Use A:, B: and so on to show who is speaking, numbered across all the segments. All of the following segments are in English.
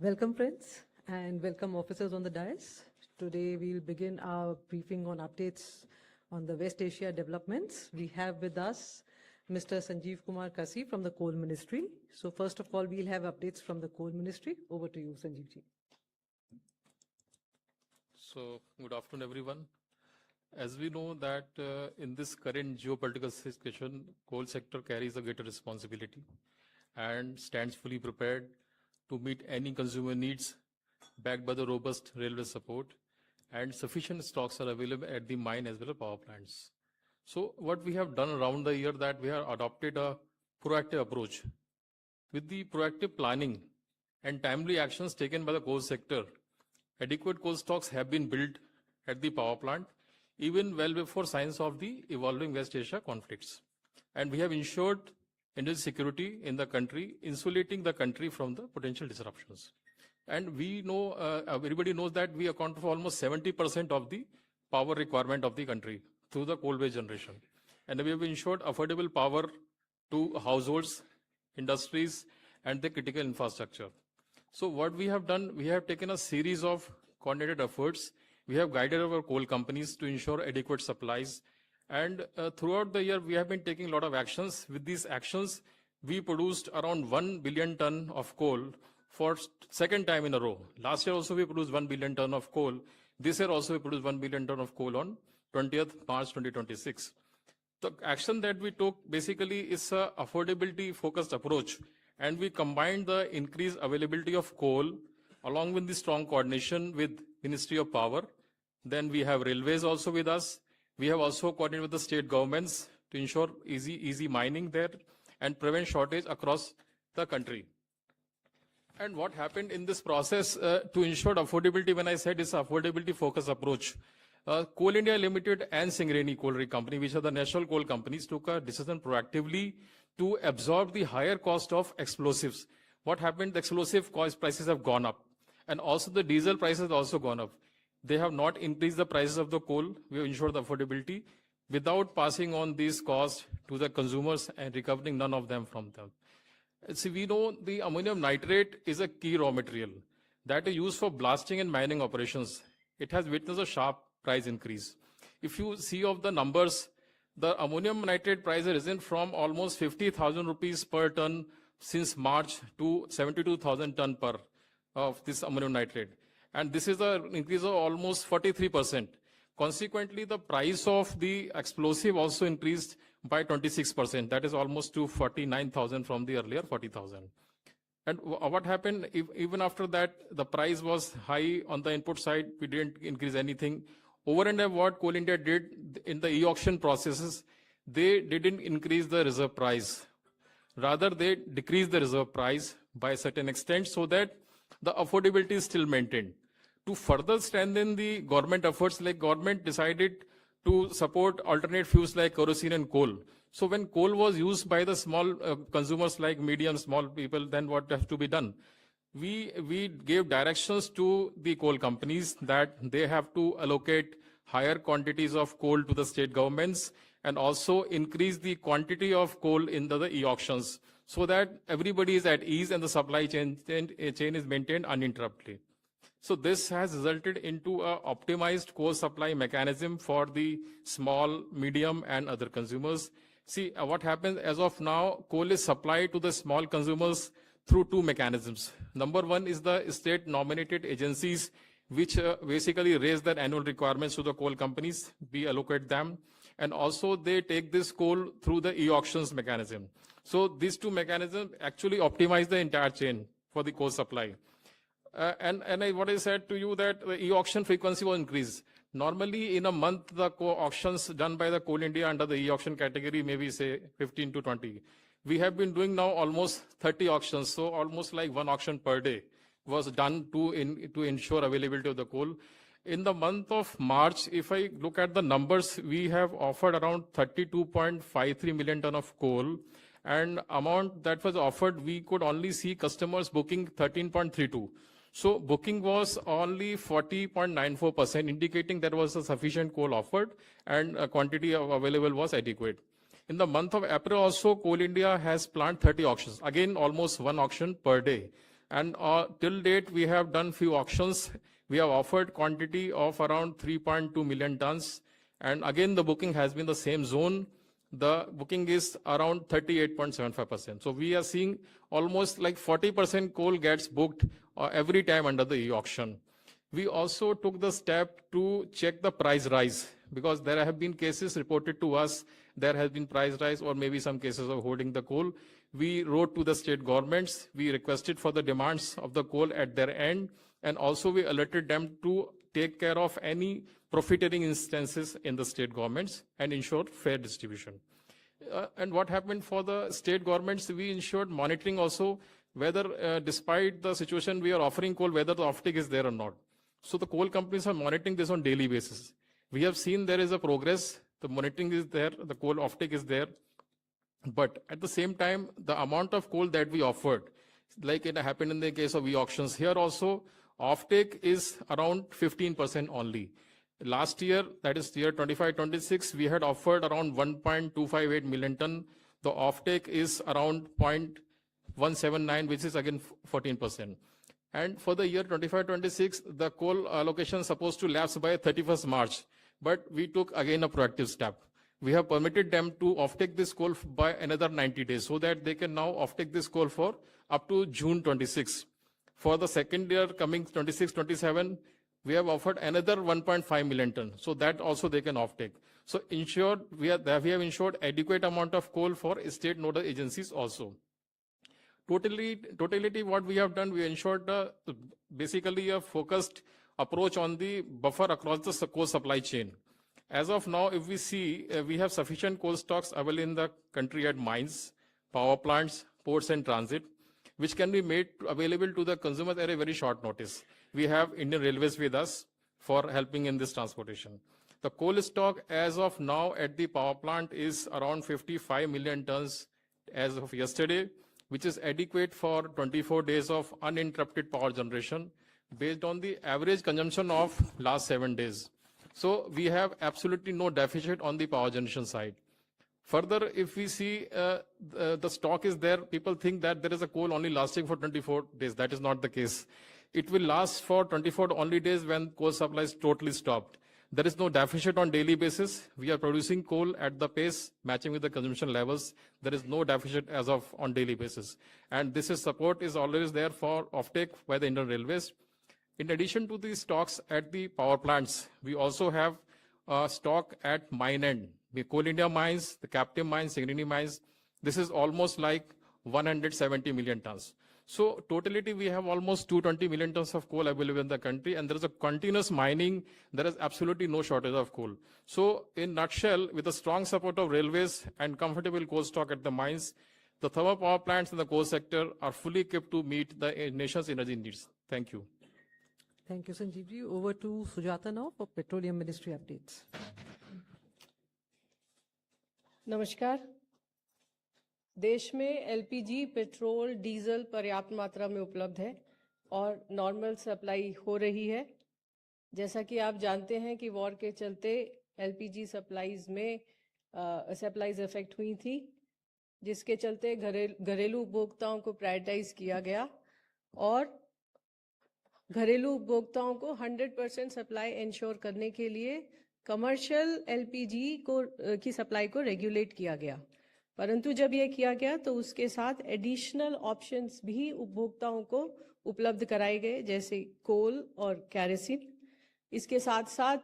A: Welcome, friends, and welcome officers on the dais. Today, we'll begin our briefing on updates on the West Asia developments. We have with us Mr. Sanjeev Kumar Kasi from the Coal Ministry. So first of all, we'll have updates from the Coal Ministry. Over to you, Sanjeev ji.
B: So good afternoon, everyone. As we know that in this current geopolitical situation, coal sector carries a greater responsibility and stands fully prepared to meet any consumer needs backed by the robust railway support, and sufficient stocks are available at the mine as well as power plants. So what we have done around the year that we have adopted a proactive approach. With the proactive planning and timely actions taken by the coal sector, adequate coal stocks have been built at the power plant, even well before signs of the evolving West Asia conflicts. And we have ensured energy security in the country, insulating the country from the potential disruptions. And we know, everybody knows that we account for almost 70% of the power requirement of the country through the coal-based generation. And we have ensured affordable power to households, industries, and the critical infrastructure. So what we have done, we have taken a series of coordinated efforts. We have guided our coal companies to ensure adequate supplies. And throughout the year, we have been taking a lot of actions. With these actions, we produced around 1 billion ton of coal for second time in a row. Last year also we produced 1 billion ton of coal. This year also we produced 1 billion ton of coal on 20th March 2026. The action that we took basically is a affordability focused approach, and we combined the increased availability of coal along with the strong coordination with Ministry of Power. Then we have railways also with us. We have also coordinated with the state governments to ensure easy mining there and prevent shortage across the country. And what happened in this process to ensure affordability, when I said it's affordability focused approach, Coal India Limited and Singareni Coal Company, which are the national coal companies, took a decision proactively to absorb the higher cost of explosives. What happened? The explosive cost prices have gone up, and also the diesel prices have also gone up. They have not increased the prices of the coal. We have ensured the affordability without passing on these costs to the consumers and recovering none of them from them. See, we know the ammonium nitrate is a key raw material that is used for blasting and mining operations. It has witnessed a sharp price increase. If you see of the numbers, the ammonium nitrate price has risen from almost 50,000 rupees per ton since March to 72,000 ton per of this ammonium nitrate. And this is an increase of almost 43%. Consequently, the price of the explosive also increased by 26%. That is almost to 49,000 from the earlier 40,000. And what happened, even after that, the price was high on the input side, we didn't increase anything. Over and above what Coal India did in the e-auction processes, they didn't increase the reserve price. Rather, they decreased the reserve price by a certain extent so that the affordability is still maintained. To further strengthen the government efforts, like government decided to support alternate fuels like kerosene and coal. So when coal was used by the small consumers like medium, small people, then what has to be done? We gave directions to the coal companies that they have to allocate higher quantities of coal to the state governments and also increase the quantity of coal in the e-auctions so that everybody is at ease and the supply chain is maintained uninterruptedly. So this has resulted into an optimized coal supply mechanism for the small, medium, and other consumers. See, what happens as of now, coal is supplied to the small consumers through two mechanisms. Number one is the state nominated agencies, which basically raise their annual requirements to the coal companies. We allocate them. And also they take this coal through the e-auctions mechanism. So these two mechanisms actually optimize the entire chain for the coal supply. What I said to you that the e-auction frequency will increase. Normally in a month, the auctions done by the Coal India under the e-auction category, maybe say 15 to 20. We have been doing now almost 30 auctions. So almost like one auction per day was done to ensure availability of the coal. In the month of March, if I look at the numbers, we have offered around 32.53 million ton of coal. And amount that was offered, we could only see customers booking 13.32. So booking was only 40.94%, indicating there was a sufficient coal offered and a quantity available was adequate. In the month of April also, Coal India has planned 30 auctions. Again, almost one auction per day. And till date, we have done few auctions. We have offered quantity of around 3.2 million tons. And again, the booking has been the same zone. The booking is around 38.75%. So we are seeing almost like 40% coal gets booked every time under the e-auction. We also took the step to check the price rise, because there have been cases reported to us, there has been price rise or maybe some cases of hoarding the coal. We wrote to the state governments, we requested for the demands of the coal at their end, and also we alerted them to take care of any profiteering instances in the state governments and ensure fair distribution. And what happened for the state governments, we ensured monitoring also whether, despite the situation we are offering coal, whether the offtake is there or not. So the coal companies are monitoring this on daily basis. We have seen there is a progress, the monitoring is there, the coal offtake is there. But at the same time, the amount of coal that we offered, like it happened in the case of e-auctions, here also, offtake is around 15% only. Last year, that is year 25-26, we had offered around 1.258 million ton. The offtake is around 0.179, which is again 14%. And for the year 25-26, the coal allocation is supposed to lapse by 31st March. But we took again a proactive step. We have permitted them to offtake this coal by another 90 days so that they can now offtake this coal for up to June 26. For the second year coming 26-27, we have offered another 1.5 million ton. So that also they can offtake. So we have ensured adequate amount of coal for state nodal agencies also. Totality, what we have done, we ensured basically a focused approach on the buffer across the coal supply chain. As of now, if we see, we have sufficient coal stocks available in the country at mines, power plants, ports and transit, which can be made available to the consumers at a very short notice. We have Indian Railways with us for helping in this transportation. The coal stock as of now at the power plant is around 55 million tons as of yesterday, which is adequate for 24 days of uninterrupted power generation based on the average consumption of last 7 days. So we have absolutely no deficit on the power generation side. Further, if we see the stock is there, people think that there is a coal only lasting for 24 days. That is not the case. It will last for 24 only days when coal supply is totally stopped. There is no deficit on daily basis. We are producing coal at the pace matching with the consumption levels. There is no deficit as of on daily basis. And this support is always there for offtake by the Indian Railways. In addition to the stocks at the power plants, we also have stock at mine end. The Coal India mines, the captive mines, Singareni mines, this is almost like 170 million tons. So totality, we have almost 220 million tons of coal available in the country, and there is a continuous mining. There is absolutely no shortage of coal. So in nutshell, with the strong support of railways and comfortable coal stock at the mines, the thermal power plants in the coal sector are fully equipped to meet the nation's energy needs. Thank you.
A: Thank you, Sanjeevji. Over to Sujata now for Petroleum Ministry updates.
C: नमस्कार। देश में LPG, petrol, diesel पर्याप्त मात्रा में उपलब्ध है और normal supply हो रही है। जैसा कि आप जानते हैं कि वॉर के चलते एलपीजी सप्लाईज इफेक्ट हुई थी, जिसके चलते घरेलू उपभोक्ताओं को प्रायोरिटाइज किया गया और घरेलू उपभोक्ताओं को 100% सप्लाई इंश्योर करने के लिए कमर्शियल एलपीजी की सप्लाई को रेगुलेट किया गया। परंतु जब यह किया गया तो उसके साथ एडिशनल ऑप्शंस भी उपभोक्ताओं को उपलब्ध कराए गए, जैसे कोल और कैरोसिन। इसके साथ साथ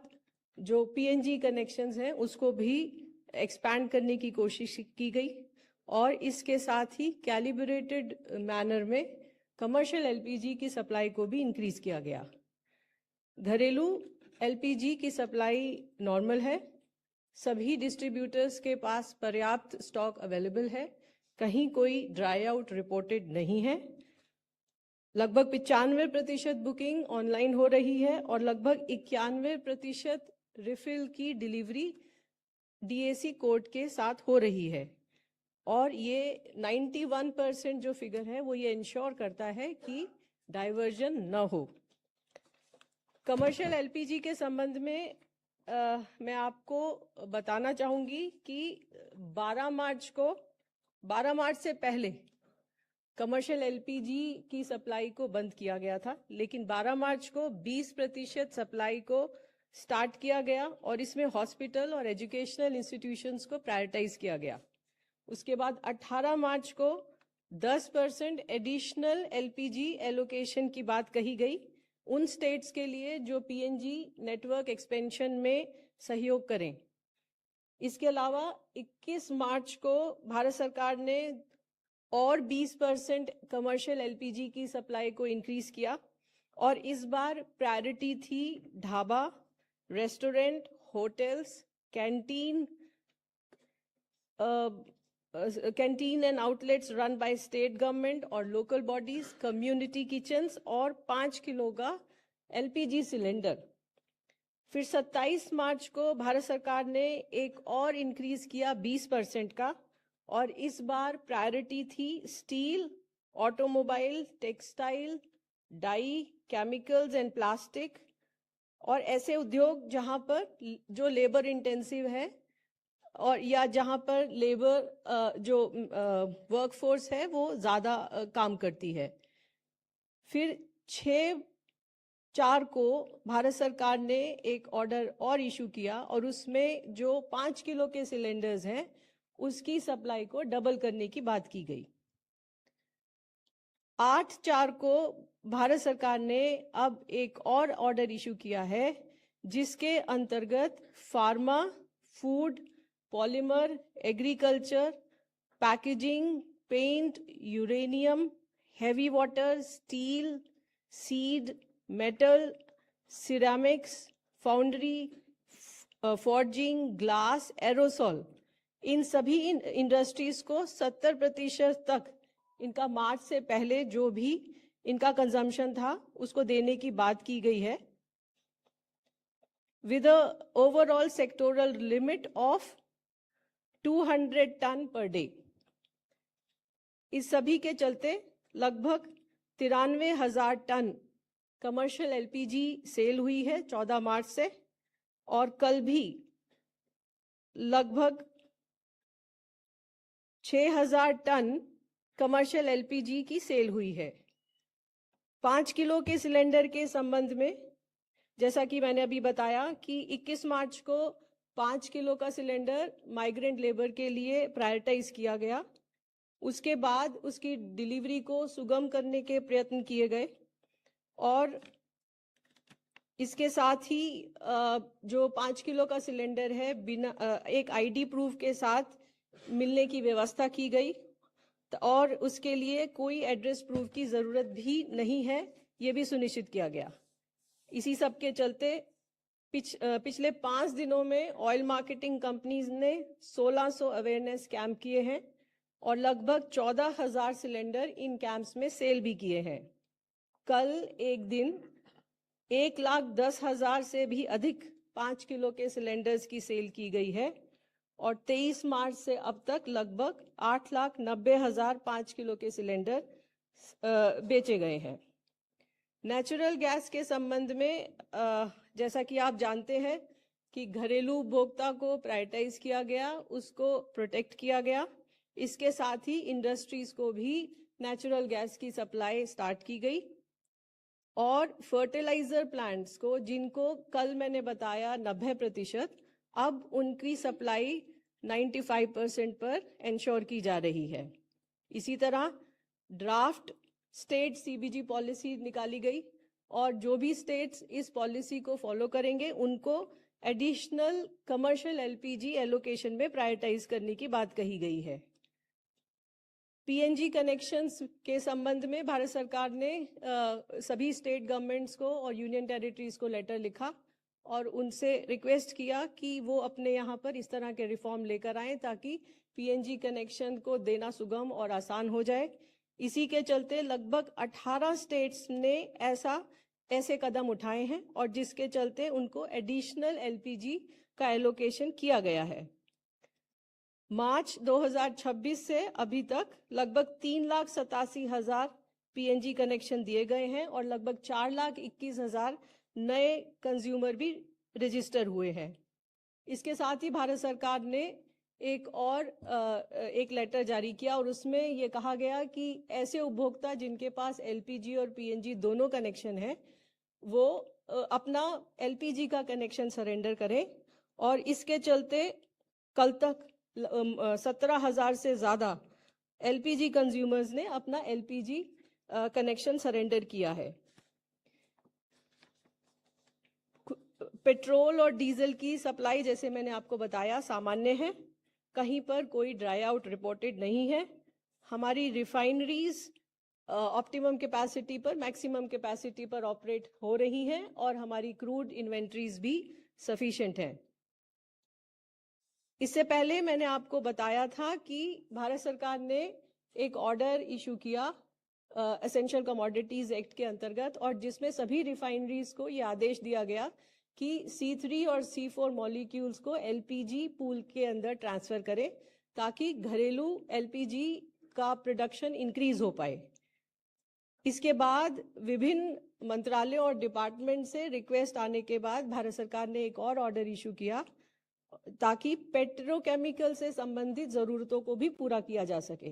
C: जो पीएनजी कनेक्शंस हैं उसको भी एक्सपैंड करने की कोशिश की गई और इसके साथ ही कैलिब्रेटेड मैनर में कमर्शियल एलपीजी की सप्लाई को भी इंक्रीज किया गया। घरेलू एलपीजी की सप्लाई नॉर्मल है, सभी डिस्ट्रीब्यूटर्स के पास पर्याप्त स्टॉक अवेलेबल है, कहीं कोई ड्राई आउट रिपोर्टेड नहीं है। लगभग 95% बुकिंग ऑनलाइन हो रही है और लगभग 91% रिफिल की डिलीवरी डीएसी कोड के साथ हो रही है और ये 91% जो फिगर है वो ये इंश्योर करता है कि डाइवर्जन न हो। कमर्शियल एलपीजी के संबंध में मैं आपको बताना चाहूंगी कि 12 मार्च से पहले कमर्शियल एलपीजी की सप्लाई को बंद किया गया था, लेकिन 12 मार्च को 20% सप्लाई को स्टार्ट किया गया और इसमें हॉस्पिटल और एजुकेशनल इंस्टीट्यूशंस को प्रायोरिटाइज किया गया। उसके बाद 18 मार्च को 10% एडिशनल एलपीजी एलोकेशन की बात कही गई उन स्टेट्स के लिए जो पीएनजी नेटवर्क एक्सपेंशन में सहयोग करें। इसके अलावा 21 मार्च को भारत सरकार ने और 20% कमर्शियल एलपीजी की सप्लाई को इंक्रीज किया और इस बार प्रायोरिटी थी dhaba, restaurant, hotels, canteen and outlets run by state government और लोकल बॉडीज, कम्युनिटी किचन्स और 5 किलो का एलपीजी सिलेंडर। फिर 27 मार्च को भारत सरकार ने एक और इंक्रीज किया 20% का और इस बार प्रायोरिटी थी steel, automobile, textile, dye, chemicals and plastic और ऐसे उद्योग जहां पर जो लेबर इंटेंसिव है और या जहां पर लेबर जो वर्कफोर्स है वो ज्यादा काम करती है। फिर 6/4 को भारत सरकार ने एक ऑर्डर और इशू किया और उसमें जो 5 किलो के सिलेंडर्स हैं उसकी सप्लाई को डबल करने की बात की गई। 8/4 को भारत सरकार ने अब एक और ऑर्डर इशू किया है जिसके अंतर्गत pharma, food, polymer, agriculture, packaging, paint, uranium, heavy water, steel, seed, metal, ceramics, foundry, forging, glass, aerosol, इन सभी इंडस्ट्रीज को 70% तक इनका मार्च से पहले जो भी इनका कंजम्पशन था उसको देने की बात की गई है with overall sectoral limit of 200 tonne per day. इस सभी के चलते लगभग 93,000 टन कमर्शियल एलपीजी सेल हुई है 14 मार्च से और कल भी लगभग 6,000 टन कमर्शियल एलपीजी की सेल हुई है। 5 किलो के सिलेंडर के संबंध में जैसा कि मैंने अभी बताया कि 21 मार्च को 5 किलो का सिलेंडर माइग्रेंट लेबर के लिए प्रायोरिटाइज किया गया। उसके बाद उसकी डिलीवरी को सुगम करने के प्रयत्न किए गए और इसके साथ ही जो 5 किलो का सिलेंडर है बिना एक आईडी प्रूफ के साथ मिलने की व्यवस्था की गई और उसके लिए कोई एड्रेस प्रूफ की जरूरत भी नहीं है, ये भी सुनिश्चित किया गया। इसी सब के चलते पिछले 5 दिनों में ऑयल मार्केटिंग कंपनीज ने 1600 अवेयरनेस कैंप किए हैं और लगभग 14,000 सिलेंडर इन कैंप्स में सेल भी किए हैं। कल एक दिन 1,10,000 से भी अधिक 5 किलो के सिलेंडर्स की सेल की गई है और 23 मार्च से अब तक लगभग 8,90,000 5 किलो के सिलेंडर बेचे गए हैं। नेचुरल गैस के संबंध में जैसा कि आप जानते हैं कि घरेलू उपभोक्ता को प्रायोरिटाइज किया गया, उसको प्रोटेक्ट किया गया। इसके साथ ही इंडस्ट्रीज को भी नेचुरल गैस की सप्लाई स्टार्ट की गई और फर्टिलाइजर प्लांट्स को जिनको कल मैंने बताया 90%, अब उनकी सप्लाई 95% पर इंश्योर की जा रही है। इसी तरह ड्राफ्ट स्टेट सीबीजी पॉलिसी निकाली गई और जो भी स्टेट्स इस पॉलिसी को फॉलो करेंगे उनको एडिशनल कमर्शियल एलपीजी एलोकेशन में प्रायोरिटाइज करने की बात कही गई है। पीएनजी कनेक्शंस के संबंध में भारत सरकार ने सभी स्टेट गवर्नमेंट्स को और यूनियन टेरिटरीज को लेटर लिखा और उनसे रिक्वेस्ट किया कि वो अपने यहाँ पर इस तरह के रिफॉर्म लेकर आएं ताकि पीएनजी कनेक्शन को देना सुगम और आसान हो जाए। इसी के चलते लगभग 18 स्टेट्स ने ऐसे कदम उठाए हैं और जिसके चलते उनको एडिशनल एलपीजी का एलोकेशन किया गया है। मार्च 2026 से अभी तक लगभग 3,87,000 पीएनजी कनेक्शन दिए गए हैं और लगभग 4,21,000 नए कंज्यूमर भी रजिस्टर हुए हैं। इसके साथ ही भारत सरकार ने एक लेटर जारी किया और उसमें ये कहा गया कि ऐसे उपभोक्ता जिनके पास एलपीजी और पीएनजी दोनों कनेक्शन है वो अपना एलपीजी का कनेक्शन सरेंडर करें। और इसके चलते कल तक 17,000 से ज़्यादा एलपीजी कंज्यूमर्स ने अपना एलपीजी कनेक्शन सरेंडर किया है। पेट्रोल और डीजल की सप्लाई जैसे मैंने आपको बताया सामान्य है, कहीं पर कोई ड्राई आउट रिपोर्टेड नहीं है। हमारी रिफाइनरीज ऑप्टिमम कैपेसिटी पर, मैक्सिमम कैपेसिटी पर ऑपरेट हो रही हैं और हमारी क्रूड इन्वेंट्रीज भी सफिशिएंट हैं। इससे पहले मैंने आपको बताया था कि भारत सरकार ने एक ऑर्डर इशू किया एसेंशियल कमोडिटीज एक्ट के अंतर्गत, और जिसमें सभी रिफाइनरीज को ये आदेश दिया गया कि C3 और C4 मॉलिक्यूल्स को एलपीजी पूल के अंदर ट्रांसफर करें ताकि घरेलू एलपीजी का प्रोडक्शन इंक्रीज हो पाए। इसके बाद विभिन्न मंत्रालयों और डिपार्टमेंट से रिक्वेस्ट आने के बाद भारत सरकार ने एक और ऑर्डर इशू किया ताकि पेट्रोकेमिकल से संबंधित जरूरतों को भी पूरा किया जा सके।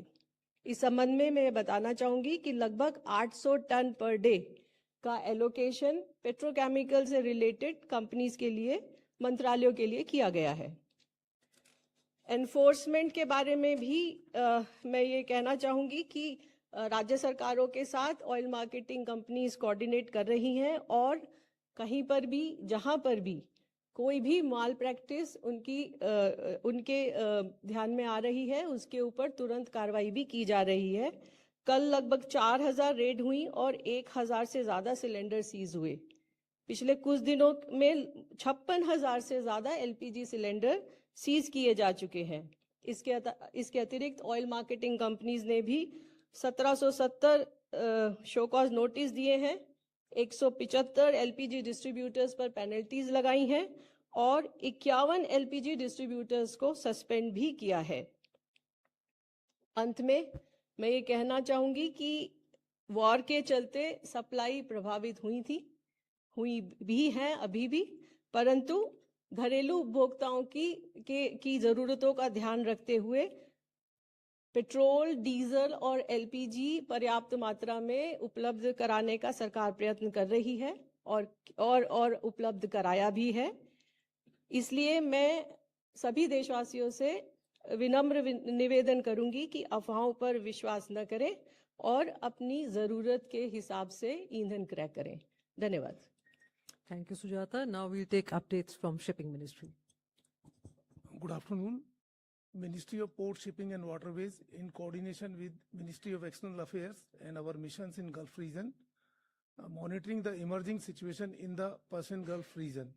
C: इस संबंध में मैं बताना चाहूंगी कि लगभग 800 टन पर डे का एलोकेशन पेट्रोकेमिकल से रिलेटेड कंपनीज के लिए, मंत्रालयों के लिए किया गया है। एनफोर्समेंट के बारे में भी मैं ये कहना चाहूंगी कि राज्य सरकारों के साथ ऑयल मार्केटिंग कंपनीज कोऑर्डिनेट कर रही हैं और कहीं पर भी, जहां पर भी कोई भी माल प्रैक्टिस उनके ध्यान में आ रही है उसके ऊपर तुरंत कार्रवाई भी की जा रही है। कल लगभग 4,000 रेड हुई और 1,000 से ज़्यादा सिलेंडर सीज हुए। पिछले कुछ दिनों में 56,000 से ज़्यादा एलपीजी सिलेंडर सीज किए जा चुके हैं। इसके अतिरिक्त ऑयल मार्केटिंग कंपनीज ने भी 1770 शो कॉज नोटिस दिए हैं, 175 एलपीजी डिस्ट्रीब्यूटर्स पर पेनल्टीज लगाई हैं और 51 एलपीजी डिस्ट्रीब्यूटर्स को सस्पेंड भी किया है। अंत में मैं ये कहना चाहूंगी कि वॉर के चलते सप्लाई प्रभावित हुई भी हैं अभी भी, परंतु घरेलू उपभोक्ताओं की जरूरतों का ध्यान रखते हुए पेट्रोल, डीजल और एलपीजी पर्याप्त मात्रा में उपलब्ध कराने का सरकार प्रयत्न कर रही है और उपलब्ध कराया भी है। इसलिए मैं सभी देशवासियों से विनम्र निवेदन करूंगी कि अफवाहों पर विश्वास न करें और अपनी जरूरत के हिसाब से ईंधन क्रय करें। धन्यवाद।
A: Thank you, Sujata. Now we'll take updates from Shipping Ministry.
D: Good afternoon. Ministry of Port, Shipping and Waterways, in coordination with Ministry of External Affairs and our missions in Gulf region, monitoring the emerging situation in the Persian Gulf region.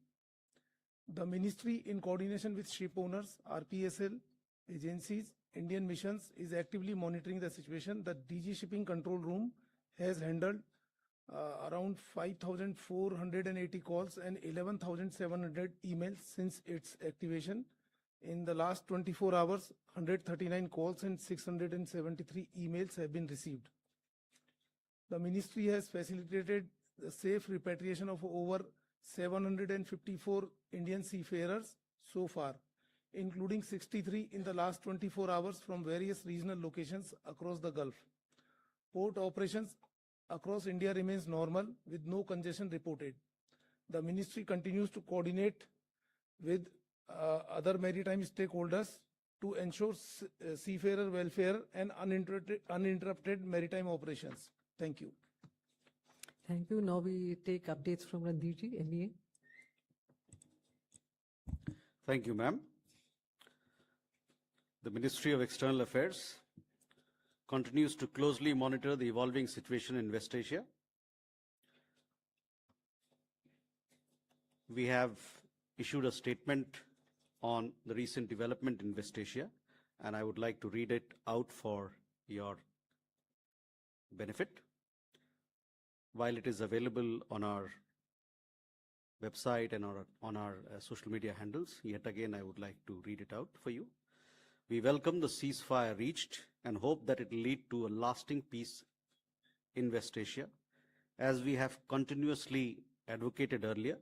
D: The ministry, in coordination with ship owners, RPSL, agencies, Indian missions, is actively monitoring the situation. The DG Shipping Control Room has handled around 5,480 calls and 11,700 emails since its activation. In the last 24 hours, 139 calls and 673 emails have been received. The ministry has facilitated the safe repatriation of over 754 Indian seafarers so far, including 63 in the last 24 hours from various regional locations across the Gulf. Port operations across India remains normal with no congestion reported. The ministry continues to coordinate with other maritime stakeholders to ensure seafarer welfare and uninterrupted maritime operations. Thank you.
A: Thank you. Now we take updates from Randirji, MEA.
E: Thank you, ma'am. The Ministry of External Affairs continues to closely monitor the evolving situation in West Asia. We have issued a statement on the recent development in West Asia, and I would like to read it out for your benefit. While it is available on our website and on our social media handles, yet again I would like to read it out for you. We welcome the ceasefire reached and hope that it will lead to a lasting peace in West Asia. As we have continuously advocated earlier,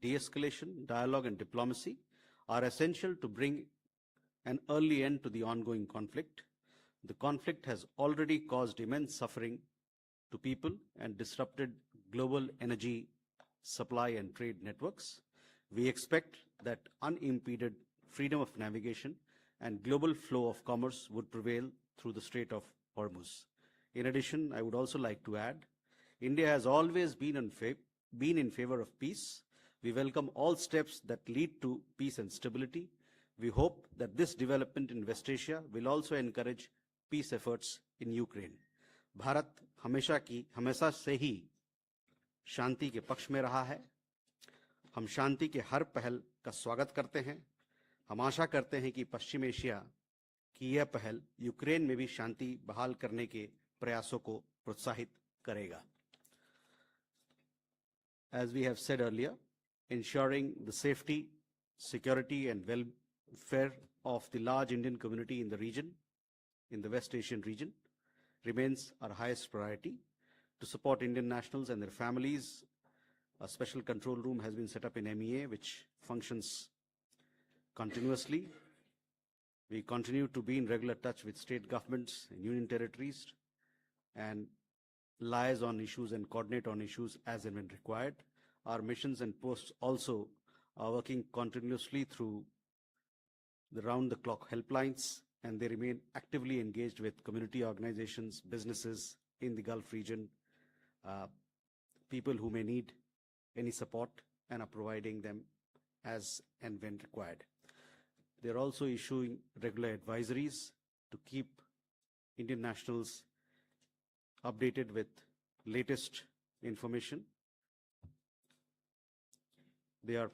E: de-escalation, dialogue and diplomacy are essential to bring an early end to the ongoing conflict. The conflict has already caused immense suffering to people and disrupted global energy supply and trade networks. We expect that unimpeded freedom of navigation and global flow of commerce would prevail through the Strait of Hormuz. In addition, I would also like to add, India has always been in favor of peace. We welcome all steps that lead to peace and stability. We hope that this development in West Asia will also encourage peace efforts in Ukraine. Bharat हमेशा से ही शांति के पक्ष में रहा है. हम शांति के हर पहल का स्वागत करते हैं. हम आशा करते हैं कि पश्चिम एशिया की यह पहल यूक्रेन में भी शांति बहाल करने के प्रयासों को प्रोत्साहित करेगा. As we have said earlier, ensuring the safety, security and welfare of the large Indian community in the region, in the West Asian region, remains our highest priority. To support Indian nationals and their families, a special control room has been set up in MEA, which functions continuously. We continue to be in regular touch with state governments and union territories and liaise on issues and coordinate on issues as and when required. Our missions and posts also are working continuously through the round-the-clock helplines, and they remain actively engaged with community organizations, businesses in the Gulf region, people who may need any support, and are providing them as and when required. They're also issuing regular advisories to keep Indian nationals updated with latest information. They are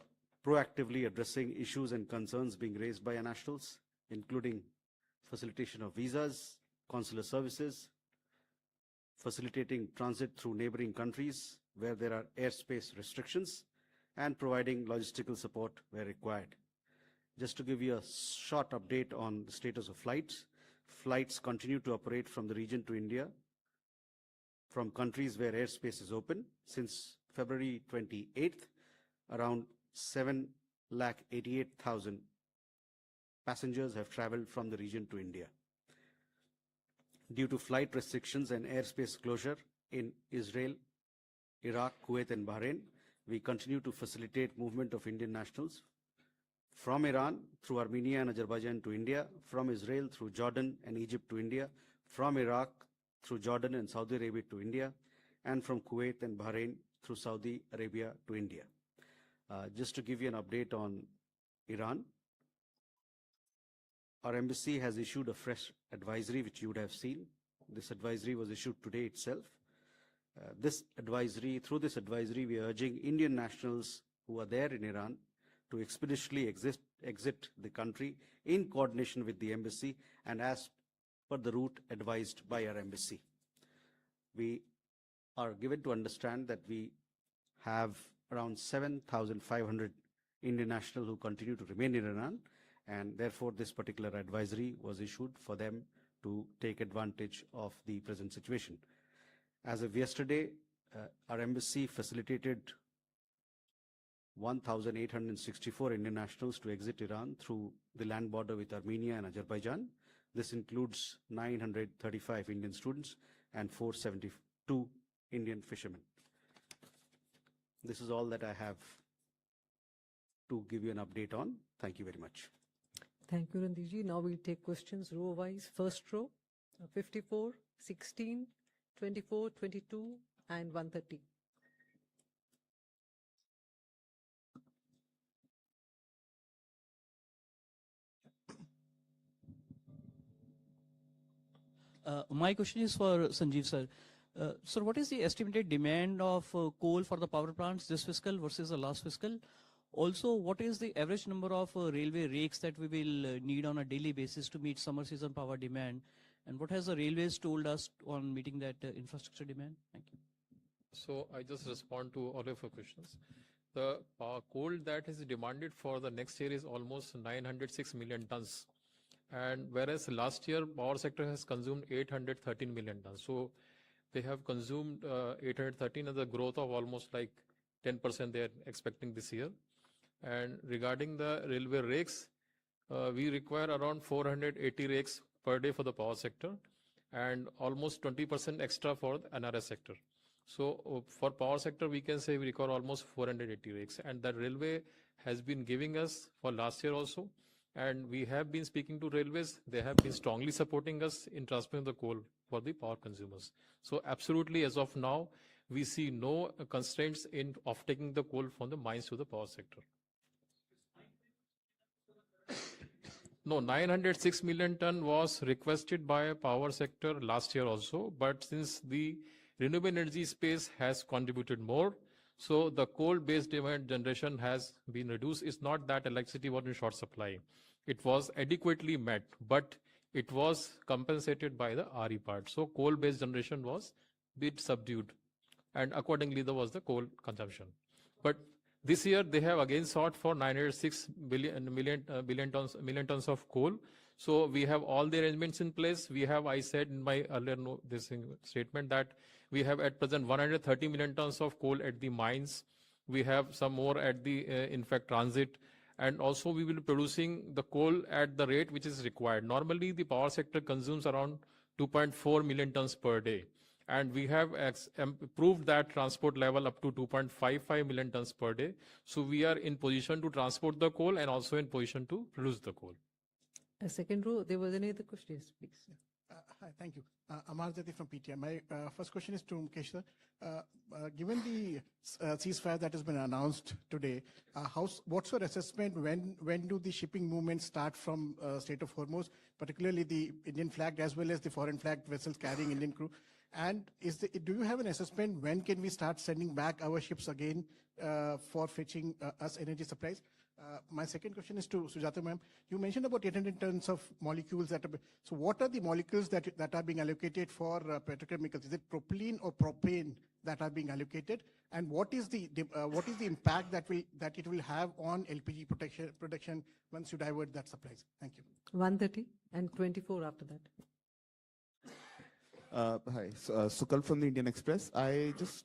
E: proactively addressing issues and concerns being raised by our nationals, including facilitation of visas, consular services, facilitating transit through neighboring countries where there are airspace restrictions, and providing logistical support where required. Just to give you a short update on the status of flights, flights continue to operate from the region to India from countries where airspace is open. Since February 28th, around 7,88,000 passengers have traveled from the region to India. Due to flight restrictions and airspace closure in Israel, Iraq, Kuwait, and Bahrain, we continue to facilitate movement of Indian nationals from Iran through Armenia and Azerbaijan to India, from Israel through Jordan and Egypt to India, from Iraq through Jordan and Saudi Arabia to India, and from Kuwait and Bahrain through Saudi Arabia to India. Just to give you an update on Iran, our embassy has issued a fresh advisory, which you would have seen. This advisory was issued today itself. Through this advisory, we are urging Indian nationals who are there in Iran to expeditiously exit the country in coordination with the embassy and as per the route advised by our embassy. We are given to understand that we have around 7,500 Indian nationals who continue to remain in Iran, and therefore this particular advisory was issued for them to take advantage of the present situation. As of yesterday, our embassy facilitated 1,864 Indian nationals to exit Iran through the land border with Armenia and Azerbaijan. This includes 935 Indian students and 472 Indian fishermen. This is all that I have to give you an update on. Thank you very much.
A: Thank you, Randeep. Now we'll take questions row-wise. First row, 54, 16, 24, 22, and 130.
F: My question is for Sanjeev sir. Sir, what is the estimated demand of coal for the power plants this fiscal versus the last fiscal? Also, what is the average number of railway rakes that we will need on a daily basis to meet summer season power demand? And what has the railways told us on meeting that infrastructure demand? Thank you.
B: So I just respond to all of your questions. The coal that is demanded for the next year is almost 906 million tons. And whereas last year, power sector has consumed 813 million tons. So they have consumed 813 and the growth of almost like 10% they are expecting this year. And regarding the railway rakes, we require around 480 rakes per day for the power sector and almost 20% extra for the NRS sector. So for power sector, we can say we require almost 480 rakes, and the railway has been giving us for last year also. And we have been speaking to railways. They have been strongly supporting us in transferring the coal for the power consumers. So absolutely, as of now, we see no constraints in of taking the coal from the mines to the power sector. No, 906 million ton was requested by power sector last year also, but since the renewable energy space has contributed more, so the coal-based demand generation has been reduced. It's not that electricity was in short supply. It was adequately met, but it was compensated by the RE part. So coal-based generation was bit subdued, and accordingly there was the coal consumption. But this year they have again sought for 906 million tons of coal. So we have all the arrangements in place. We have, I said in my earlier statement, that we have at present 130 million tons of coal at the mines. We have some more at the, in fact, transit. And also we will be producing the coal at the rate which is required. Normally the power sector consumes around 2.4 million tons per day. And we have improved that transport level up to 2.55 million tons per day. So we are in position to transport the coal and also in position to produce the coal.
A: A second row, there was any other question, yes, please.
G: Hi, thank you. Amar Jati from PTI. My first question is to Mukesh sir. Given the ceasefire that has been announced today, what's your assessment? When do the shipping movements start from Strait of Hormuz, particularly the Indian flagged as well as the foreign flagged vessels carrying Indian crew? And do you have an assessment when can we start sending back our ships again for fetching us energy supplies? My second question is to Sujata ma'am. You mentioned about 800 tons of molecules so what are the molecules that are being allocated for petrochemicals? Is it propylene or propane that are being allocated? And what is the impact that it will have on LPG production once you divert that supplies? Thank you.
A: 130 and 24 after that.
H: Hi, Sukal from the Indian Express. I just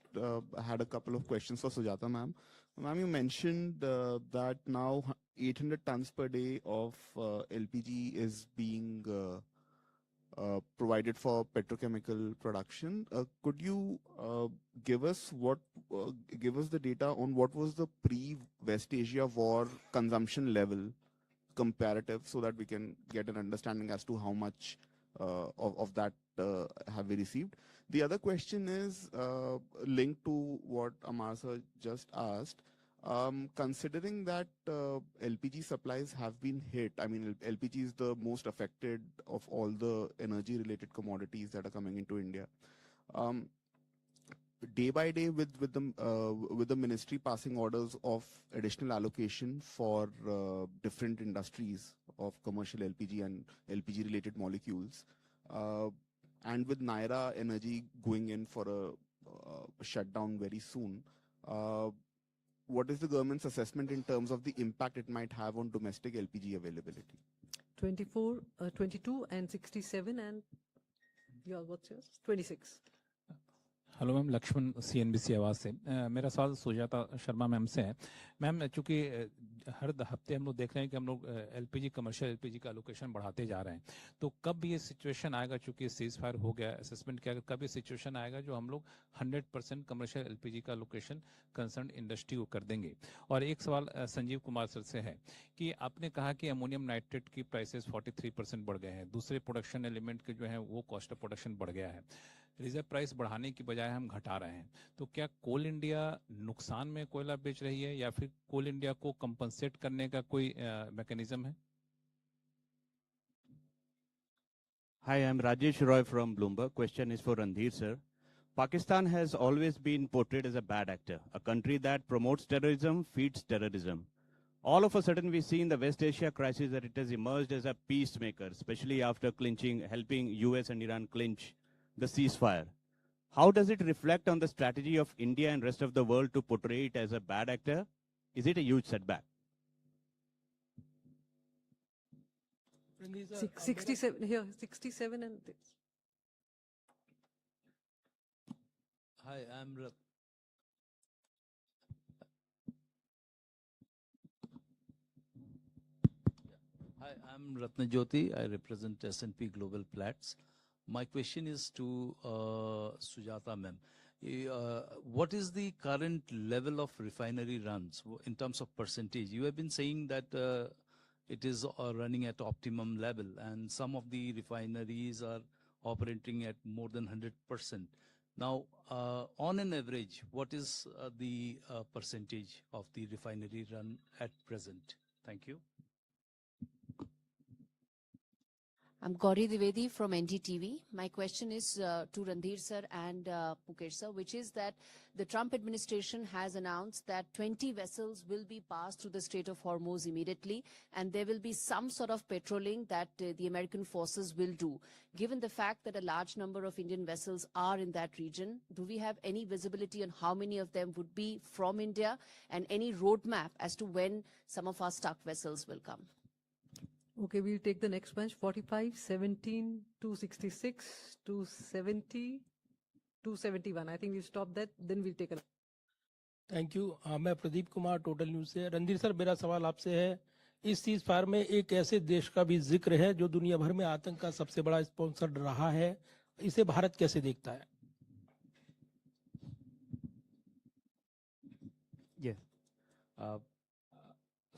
H: had a couple of questions for Sujata ma'am. Ma'am, you mentioned that now 800 tons per day of LPG is being provided for petrochemical production. Could you give us the data on what was the pre-West Asia war consumption level comparative, so that we can get an understanding as to how much of that have we received? The other question is linked to what Amar sir just asked. Considering that LPG supplies have been hit, I mean, LPG is the most affected of all the energy-related commodities that are coming into India. Day by day, with the ministry passing orders of additional allocation for different industries of commercial LPG and LPG-related molecules, and with Naira Energy going in for a shutdown very soon, what is the government's assessment in terms of the impact it might have on domestic LPG availability?
A: 24, 22 and 67 and what's yours? 26.
I: Hello ma'am, Lakshman CNBC आवाज़ से। मेरा सवाल Sujata Sharma ma'am से है। Ma'am, चूंकि हर हफ्ते हम लोग देख रहे हैं कि हम लोग LPG कमर्शियल LPG का एलोकेशन बढ़ाते जा रहे हैं, तो कब ये सिचुएशन आएगा, चूंकि सीज फायर हो गया, असेसमेंट किया, कब ये सिचुएशन आएगा जो हम लोग 100% कमर्शियल LPG का एलोकेशन कंसर्न इंडस्ट्री को कर देंगे? और एक सवाल संजीव कुमार सर से है कि आपने कहा कि अमोनियम नाइट्रेट की प्राइसेस 43% बढ़ गए हैं, दूसरे प्रोडक्शन एलिमेंट के जो है वो कॉस्ट ऑफ प्रोडक्शन बढ़ गया है, रिजर्व प्राइस बढ़ाने की बजाय हम घटा रहे हैं, तो क्या कोल इंडिया नुकसान में कोयला बेच रही है या फिर कोल इंडिया को कंपनसेट करने का कोई मैकेनिज्म है?
J: Hi, I'm Rajesh Roy from Bloomberg. Question is for Randhir sir. Pakistan has always been portrayed as a bad actor, a country that promotes terrorism, feeds terrorism. All of a sudden, we see in the West Asia crisis that it has emerged as a peacemaker, especially after helping US and Iran clinch the ceasefire. How does it reflect on the strategy of India and rest of the world to portray it as a bad actor? Is it a huge setback?
A: 67 here, 67 and this.
K: Hi, I'm Hi, I'm Ratnajyoti. I represent S&P Global Platts. My question is to Sujata ma'am. What is the current level of refinery runs in terms of percentage? You have been saying that it is running at optimum level, and some of the refineries are operating at more than 100%. Now, on an average, what is the percentage of the refinery run at present? Thank you.
L: I'm Gauri Dwivedi from NDTV. My question is to Randhir sir and Mukesh sir, which is that the Trump administration has announced that 20 vessels will be passed through the Strait of Hormuz immediately, and there will be some sort of patrolling that the American forces will do. Given the fact that a large number of Indian vessels are in that region, do we have any visibility on how many of them would be from India, and any roadmap as to when some of our stuck vessels will come?
A: Okay, we'll take the next bunch. 45, 17, 266, 270, 271. I think we'll stop that, then we'll take a...
M: thank you. मैं Pradeep Kumar, total news से। Randhir sir, मेरा सवाल आपसे है, इस cease fire में एक ऐसे देश का भी जिक्र है जो दुनिया भर में आतंक का सबसे बड़ा स्पॉन्सर रहा है, इसे भारत कैसे देखता है?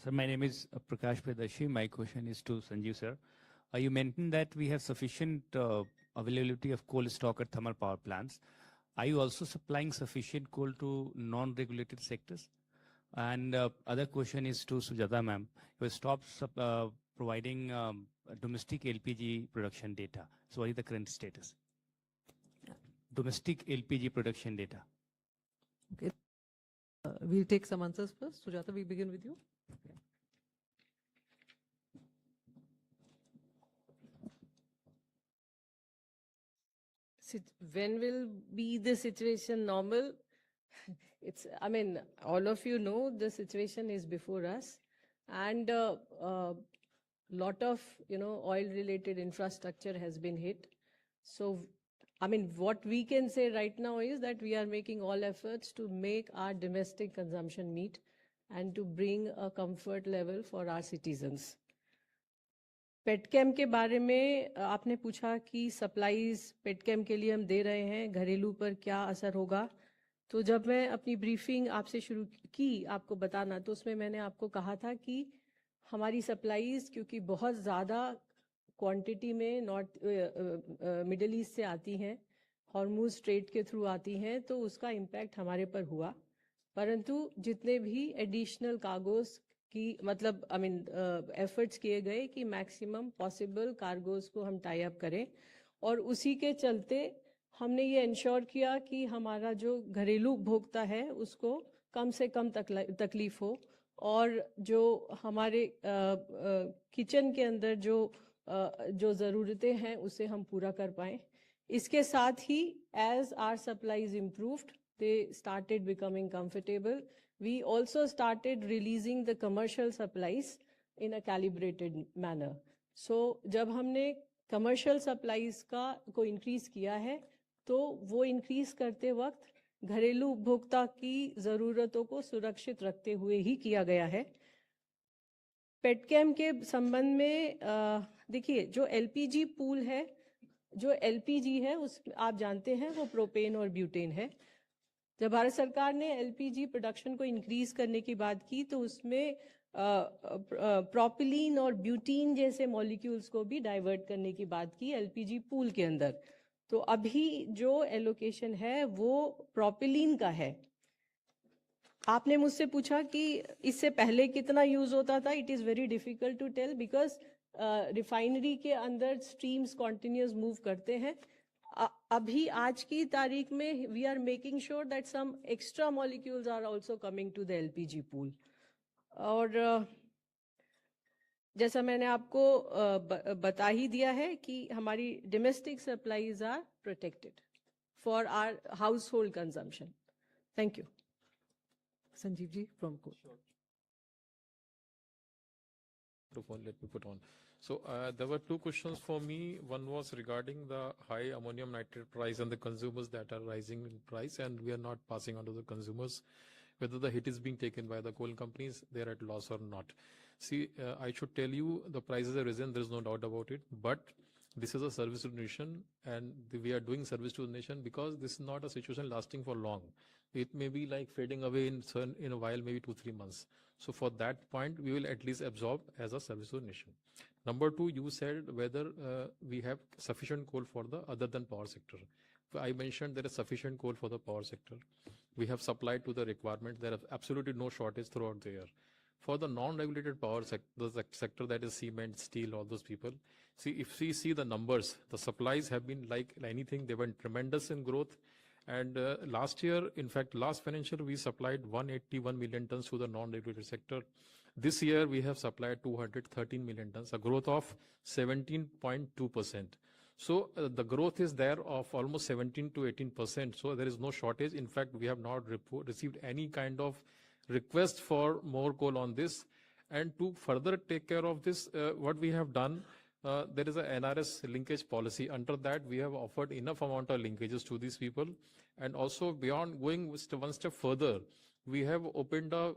N: Sir, my name is Prakash Pradashi. My question is to Sanjeev sir. You mentioned that we have sufficient availability of coal stock at thermal power plants. Are you also supplying sufficient coal to non-regulated sectors? And other question is to Sujata ma'am. You have stopped providing domestic LPG production data. So what is the current status? Domestic LPG production data.
A: Okay. We'll take some answers first. Sujata, we begin with you.
C: When will be the situation normal? It's, I mean, all of you know the situation is before us, and lot of, oil related infrastructure has been hit. So, I mean, what we can say right now is that we are making all efforts to make our domestic consumption meet and to bring a comfort level for our citizens. Petchem के बारे में आपने पूछा कि supplies petchem के लिए हम दे रहे हैं, घरेलू पर क्या असर होगा। तो जब मैं अपनी ब्रीफिंग आपसे शुरू की आपको बताना, तो उसमें मैंने आपको कहा था कि हमारी सप्लाईज क्योंकि बहुत ज़्यादा क्वांटिटी में मिडिल ईस्ट से आती हैं, हॉर्मुज स्ट्रेट के थ्रू आती हैं, तो उसका इम्पैक्ट हमारे पर हुआ। परंतु जितने भी एडिशनल कार्गोस कि मतलब एफर्ट्स किए गए कि मैक्सिमम पॉसिबल कार्गोस को हम टाई अप करें, और उसी के चलते हमने ये इंश्योर किया कि हमारा जो घरेलू उपभोक्ता है उसको कम से कम तकलीफ हो, और जो हमारे किचन के अंदर जो ज़रूरतें हैं उसे हम पूरा कर पाएँ। इसके साथ ही as our supplies improved, they started becoming comfortable. We also started releasing the commercial supplies in a calibrated manner. So जब हमने commercial supplies को increase किया है, तो वो increase करते वक्त घरेलू उपभोक्ता की ज़रूरतों को सुरक्षित रखते हुए ही किया गया है। पेटकेम के संबंध में देखिए, जो LPG पूल है, जो LPG है उस आप जानते हैं वो प्रोपेन और ब्यूटेन है। जब भारत सरकार ने LPG प्रोडक्शन को इंक्रीज करने की बात की, तो उसमें प्रोपिलीन और ब्यूटीन जैसे मॉलिक्यूल्स को भी डाइवर्ट करने की बात की LPG पूल के अंदर। तो अभी जो एलोकेशन है वो प्रोपिलीन का है। आपने मुझसे पूछा कि इससे पहले कितना यूज होता था। It is very difficult to tell because refinery के अंदर स्ट्रीम्स कॉन्टिन्यूस मूव करते हैं। अभी आज की तारीख में we are making sure that some extra molecules are also coming to the LPG pool. और जैसा मैंने आपको बता ही दिया है कि हमारी domestic supplies are protected for our household consumption. Thank you.
A: Sanjeev ji from coal.
B: Let me put on. So there were two questions for me. One was regarding the high ammonium nitrate price and the consumers that are rising in price, and we are not passing on to the consumers. whether the hit is being taken by the coal companies, they're at loss or not. See, I should tell you, the prices have risen, there's no doubt about it, but this is a service to the nation, and we are doing service to the nation because this is not a situation lasting for long. It may be like fading away in a while, maybe 2-3 months. So for that point, we will at least absorb as a service to the nation. Number two, you said whether we have sufficient coal for the other than power sector. I mentioned there is sufficient coal for the power sector. We have supplied to the requirement. There is absolutely no shortage throughout the year. For the non-regulated power sector, the sector that is cement, steel, all those people, see, if we see the numbers, the supplies have been like anything. They went tremendous in growth. And last year, in fact, last financial, we supplied 181 million tons to the non-regulated sector. This year, we have supplied 213 million tons, a growth of 17.2%. So the growth is there of almost 17 to 18%. So there is no shortage. In fact, we have not received any kind of request for more coal on this. And to further take care of this, what we have done, there is a NRS linkage policy. Under that, we have offered enough amount of linkages to these people. And also beyond going one step further, we have opened a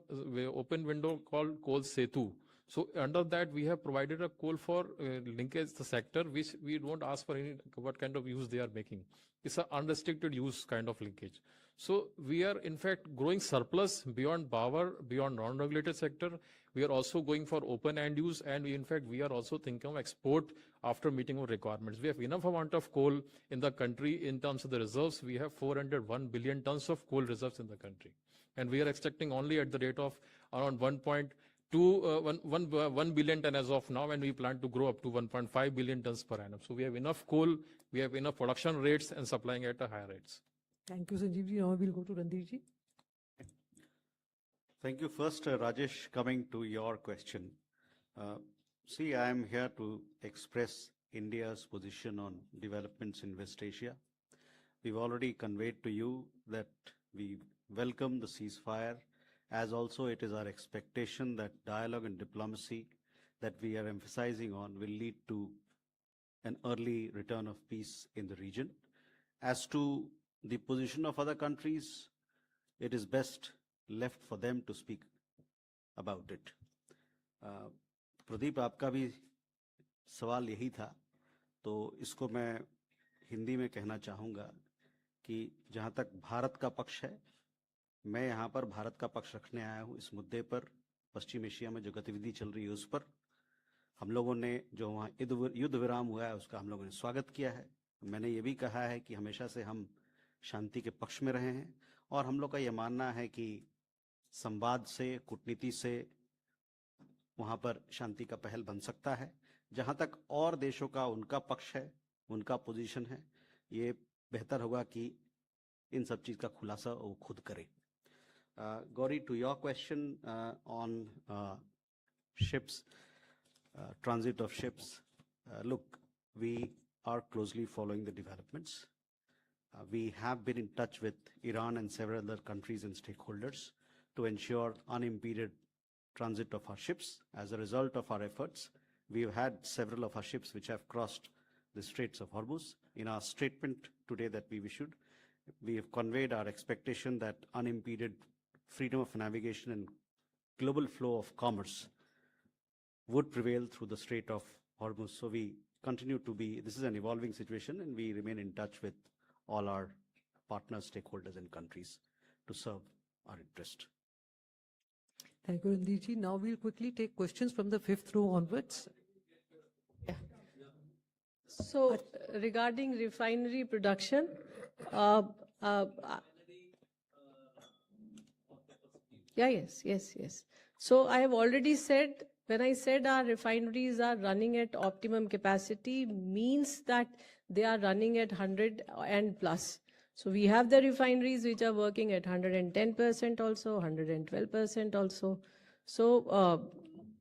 B: open window called Coal Setu. So under that, we have provided a coal for linkage the sector, which we don't ask for any what kind of use they are making. It's an unrestricted use kind of linkage. So we are in fact growing surplus beyond power, beyond non-regulated sector. We are also going for open end use, and we are also thinking of export after meeting our requirements. We have enough amount of coal in the country in terms of the reserves. We have 401 billion tons of coal reserves in the country. And we are expecting only at the rate of around 1 billion ton as of now, and we plan to grow up to 1.5 billion tons per annum. So we have enough coal, we have enough production rates and supplying at a higher rates.
A: Thank you, Sanjeev ji. Now we'll go to Randir ji.
E: Thank you. First, Rajesh, coming to your question. See, I am here to express India's position on developments in West Asia. We've already conveyed to you that we welcome the ceasefire, as also it is our expectation that dialogue and diplomacy that we are emphasizing on will lead to an early return of peace in the region. As to the position of other countries, it is best left for them to speak about it. Pradeep, आपका भी सवाल यही था, तो इसको मैं हिंदी में कहना चाहूँगा कि जहाँ तक भारत का पक्ष है, मैं यहाँ पर भारत का पक्ष रखने आया हूँ इस मुद्दे पर। पश्चिम एशिया में जो गतिविधि चल रही है उस पर हम लोगों ने जो वहाँ युद्ध विराम हुआ है उसका हम लोगों ने स्वागत किया है। मैंने ये भी कहा है कि हमेशा से हम शांति के पक्ष में रहे हैं, और हम लोग का ये मानना है कि संवाद से, कूटनीति से वहाँ पर शांति का पहल बन सकता है। जहाँ तक और देशों का उनका पक्ष है, उनका पोजीशन है, ये बेहतर होगा कि इन सब चीज़ का खुलासा वो खुद करें। Gauri, to your question on ships, transit of ships, look, we are closely following the developments. We have been in touch with Iran and several other countries and stakeholders to ensure unimpeded transit of our ships. As a result of our efforts, we've had several of our ships which have crossed the Straits of Hormuz. In our statement today that we've issued, we have conveyed our expectation that unimpeded freedom of navigation and global flow of commerce would prevail through the Strait of Hormuz. So we continue to be, this is an evolving situation, and we remain in touch with all our partners, stakeholders, and countries to serve our interest.
A: Thank you, Randir ji. Now we'll quickly take questions from the fifth row onwards.
C: Yeah. So regarding refinery production, yes. So I have already said, when I said our refineries are running at optimum capacity, means that they are running at 100 and plus. So we have the refineries which are working at 110% also, 112% also. So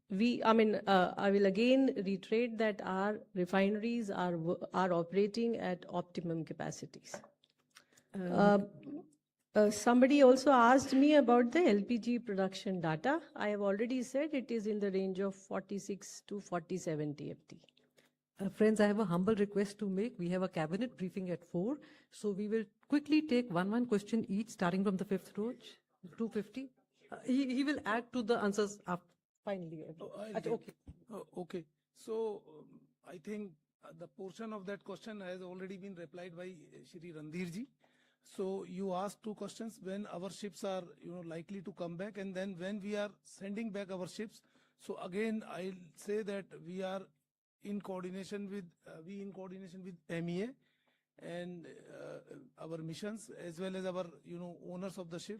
C: I will again reiterate that our refineries are operating at optimum capacities. Somebody also asked me about the LPG production data. I have already said it is in the range of 46 to 47 TFT.
A: Friends, I have a humble request to make. We have a cabinet briefing at 4. So we will quickly take one question each, starting from the fifth row. 250. He will add to the answers up finally. Okay.
D: Okay. So I think the portion of that question has already been replied by Shri Randhir ji. So you asked two questions: when our ships are, likely to come back, and then when we are sending back our ships. So again, I'll say that we are in coordination with MEA and our missions, as well as our owners of the ship.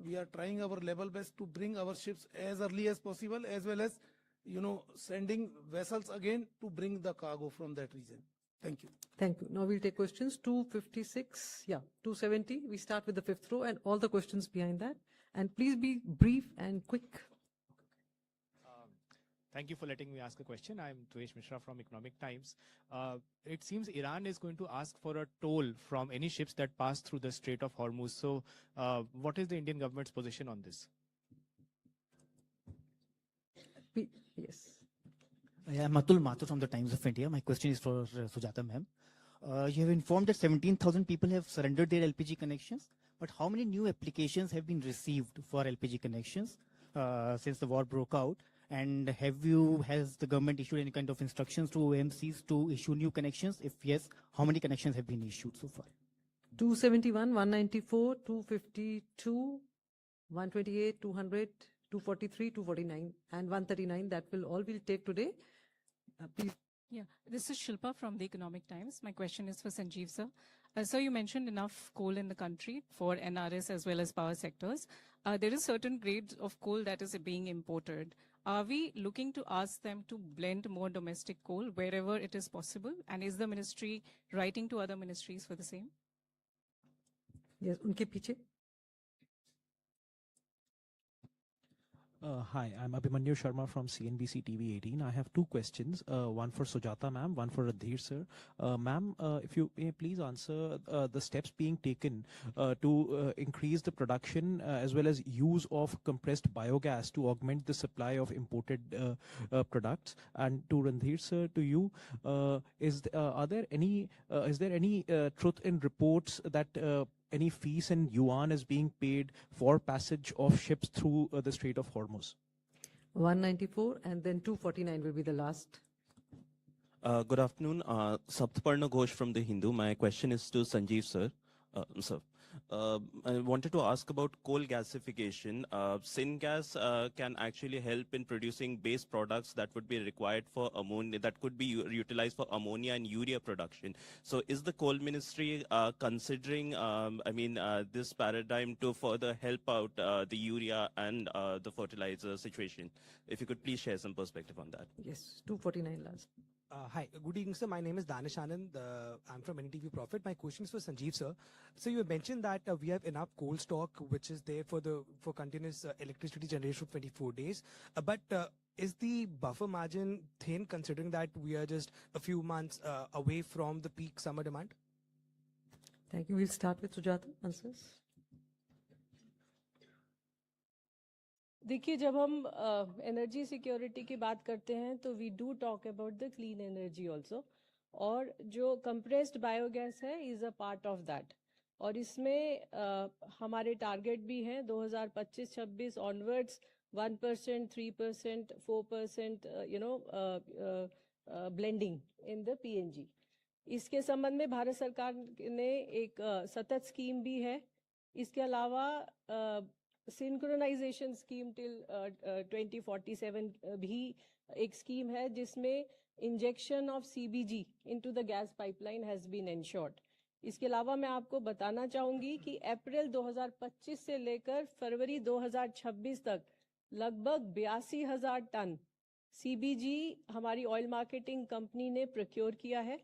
D: We are trying our level best to bring our ships as early as possible, as well as sending vessels again to bring the cargo from that region. Thank you.
A: Thank you. Now we'll take questions. 256, 270. We start with the fifth row and all the questions behind that. And please be brief and quick.
O: Thank you for letting me ask a question. I'm Dvesh Mishra from Economic Times. It seems Iran is going to ask for a toll from any ships that pass through the Strait of Hormuz. So what is the Indian government's position on this?
A: Yes.
P: I'm Atul Mathur from the Times of India. My question is for Sujata ma'am. You have informed that 17,000 people have surrendered their LPG connections, but how many new applications have been received for LPG connections since the war broke out? And has the government issued any kind of instructions to OMCs to issue new connections? If yes, how many connections have been issued so far?
A: 271, 194, 252, 128, 200, 243, 249, and 139. That will all we'll take today. Please.
Q: Yeah, this is Shilpa from the Economic Times. My question is for Sanjeev sir. So you mentioned enough coal in the country for NRS as well as power sectors. There is certain grades of coal that is being imported. Are we looking to ask them to blend more domestic coal wherever it is possible? And is the ministry writing to other ministries for the same?
A: Yes, unke piche.
R: Hi, I'm Abhimanyu Sharma from CNBC TV 18. I have two questions, one for Sujata ma'am, one for Radhir sir. Ma'am, if you may please answer the steps being taken to increase the production as well as use of compressed biogas to augment the supply of imported products. And to Radhir sir, to you, is there any truth in reports that any fees in yuan is being paid for passage of ships through the Strait of Hormuz?
A: 194 and then 249 will be the last.
S: Good afternoon. Saptaparna Ghosh from The Hindu. My question is to Sanjeev sir. I wanted to ask about coal gasification. Syngas can actually help in producing base products that would be required for ammonia, that could be utilized for ammonia and urea production. So is the coal ministry considering, this paradigm to further help out the urea and the fertilizer situation? If you could please share some perspective on that.
A: Yes, 249 last.
T: Hi, good evening, sir. My name is Danish Anand. I'm from NTV Profit. My question is for Sanjeev, sir. So you mentioned that we have enough coal stock, which is there for continuous electricity generation for 24 days. But is the buffer margin thin, considering that we are just a few months away from the peak summer demand?
A: Thank you. We'll start with Sujata. Answers.
C: देखिए जब हम energy security की बात करते हैं तो we do talk about the clean energy also, और जो कंप्रेस्ड बायोगैस है is a part of that, और इसमें हमारे टारगेट भी हैं 2025-26 onwards 1%, 3%, 4% blending in the PNG. इसके संबंध में भारत सरकार ने एक सतत स्कीम भी है. इसके अलावा सिंक्रोनाइजेशन स्कीम टिल 2047 भी एक स्कीम है जिसमें injection of CBG into the gas pipeline has been ensured. इसके अलावा मैं आपको बताना चाहूँगी कि अप्रैल 2025 से लेकर फरवरी 2026 तक लगभग 82,000 टन सीबीजी हमारी ऑयल मार्केटिंग कंपनी ने प्रोक्योर किया है,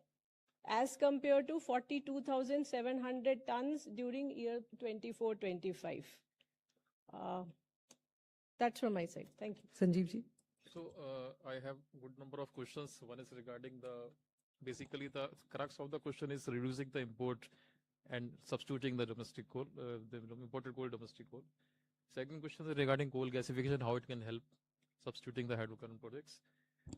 C: as compare to 42,700 tonnes during year 24-25. That's from my side. Thank you.
A: Sanjeev ji.
B: So I have a good number of questions. One is regarding basically the crux of the question is reducing the import and substituting the domestic coal, the imported coal, domestic coal. Second question is regarding coal gasification, how it can help substituting the hydrocarbon projects.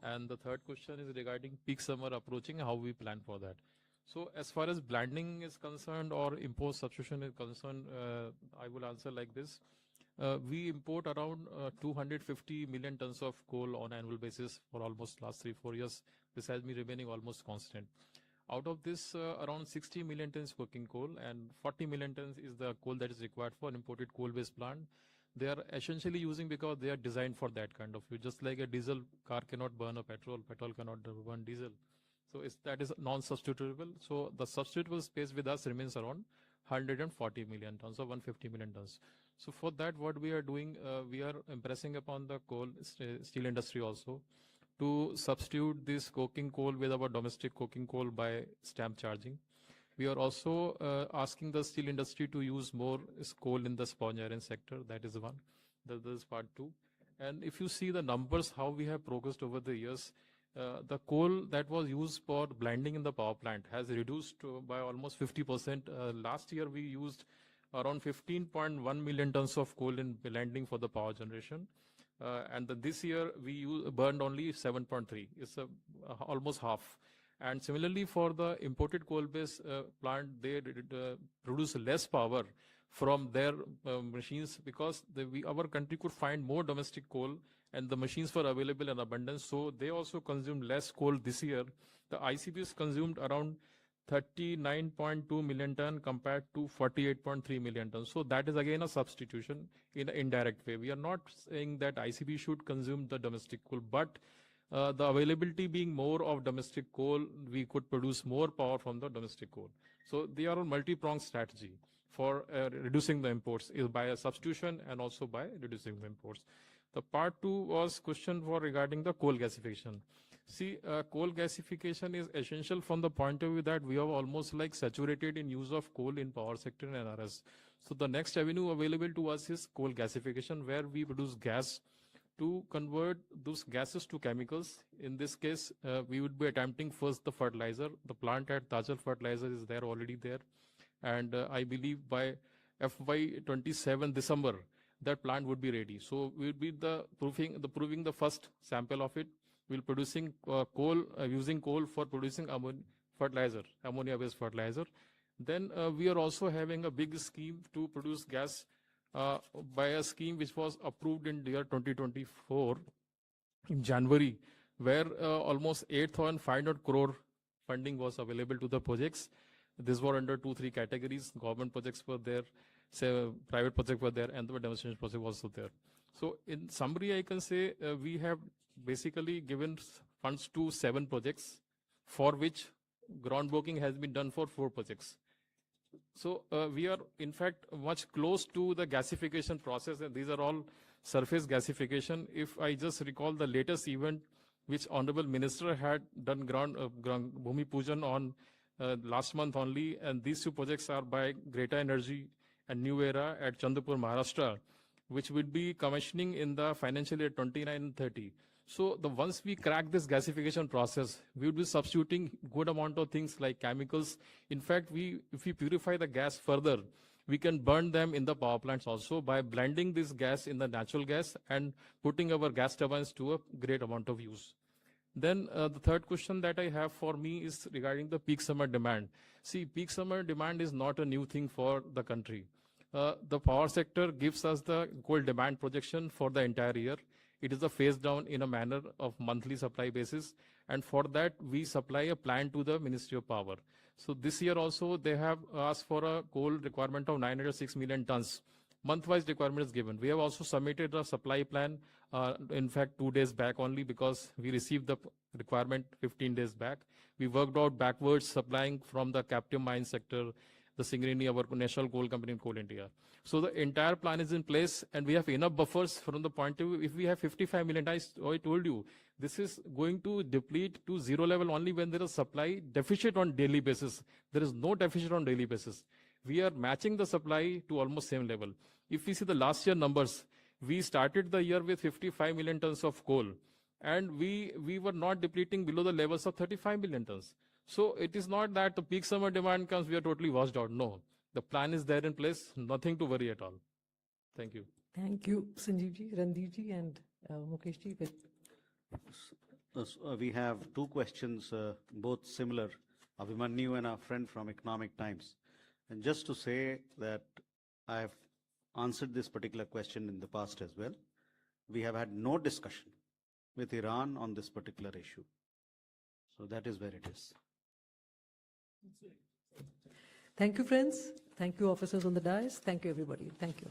B: And the third question is regarding peak summer approaching, how we plan for that. So as far as blending is concerned or import substitution is concerned, I will answer like this. We import around 250 million tons of coal on annual basis for almost last 3-4 years. This has been remaining almost constant. Out of this, around 60 million tons coking coal and 40 million tons is the coal that is required for an imported coal-based plant. They are essentially using because they are designed for that kind of use. Just like a diesel car cannot burn a petrol, petrol cannot burn diesel. So that is non-substitutable. So the substitutable space with us remains around 140 million tons or 150 million tons. So for that, what we are doing, we are impressing upon the steel industry also to substitute this coking coal with our domestic coking coal by stamp charging. We are also asking the steel industry to use more coal in the sponge iron sector. That is one. That is part two. And if you see the numbers, how we have progressed over the years, the coal that was used for blending in the power plant has reduced by almost 50%. Last year, we used around 15.1 million tons of coal in blending for the power generation. And this year, we burned only 7.3. It's almost half. And similarly, for the imported coal-based plant, they produce less power from their machines because our country could find more domestic coal and the machines were available in abundance. So they also consumed less coal this year. The ICPs consumed around 39.2 million ton compared to 48.3 million tons. So that is again a substitution in an indirect way. We are not saying that ICP should consume the domestic coal, but the availability being more of domestic coal, we could produce more power from the domestic coal. So they are a multi-pronged strategy for reducing the imports is by a substitution and also by reducing the imports. The part two was question for regarding the coal gasification. See, coal gasification is essential from the point of view that we are almost like saturated in use of coal in power sector and NRS. So the next avenue available to us is coal gasification, where we produce gas to convert those gases to chemicals. In this case, we would be attempting first the fertilizer. The plant at Tajal Fertilizer is there already there. And I believe by FY27 December, that plant would be ready. So we will be proving the first sample of it. We'll producing coal, using coal for producing fertilizer, ammonia-based fertilizer. Then we are also having a big scheme to produce gas by a scheme which was approved in the year 2024 in January, where almost 8,500 crore funding was available to the projects. These were under 2-3 categories. Government projects were there, private projects were there, and the demonstration project was also there. So in summary, I can say we have basically given funds to 7 projects, for which groundbreaking has been done for 4 projects. So we are in fact much close to the gasification process, and these are all surface gasification. If I just recall the latest event, which Honorable Minister had done Bhumi Pujan on last month only, and these 2 projects are by Greta Energy and New Era at Chandrapur, Maharashtra, which will be commissioning in the financial year 29 and 30. So once we crack this gasification process, we will be substituting good amount of things like chemicals. In fact, if we purify the gas further, we can burn them in the power plants also by blending this gas in the natural gas and putting our gas turbines to a great amount of use. Then the third question that I have for me is regarding the peak summer demand. See, peak summer demand is not a new thing for the country. The power sector gives us the coal demand projection for the entire year. It is a phase down in a manner of monthly supply basis. And for that, we supply a plan to the Ministry of Power. So this year also, they have asked for a coal requirement of 906 million tons. Month-wise requirement is given. We have also submitted a supply plan, in fact, 2 days back only, because we received the requirement 15 days back. We worked out backwards supplying from the captive mine sector, the Singareni, our national coal company in Coal India. So the entire plan is in place, and we have enough buffers from the point of view. If we have 55 million, I told you, this is going to deplete to zero level only when there is supply deficit on daily basis. There is no deficit on daily basis. We are matching the supply to almost same level. If we see the last year numbers, we started the year with 55 million tons of coal, and we were not depleting below the levels of 35 million tons. So it is not that the peak summer demand comes, we are totally washed out. No, the plan is there in place, nothing to worry at all. Thank you.
A: Thank you, Sanjeevji, Randirji, and Mukeshji.
E: We have 2 questions, both similar, Abhimanyu and our friend from Economic Times. And just to say that I have answered this particular question in the past as well. We have had no discussion with Iran on this particular issue. So that is where it is.
A: Thank you, friends. Thank you, officers on the dais. Thank you, everybody. Thank you.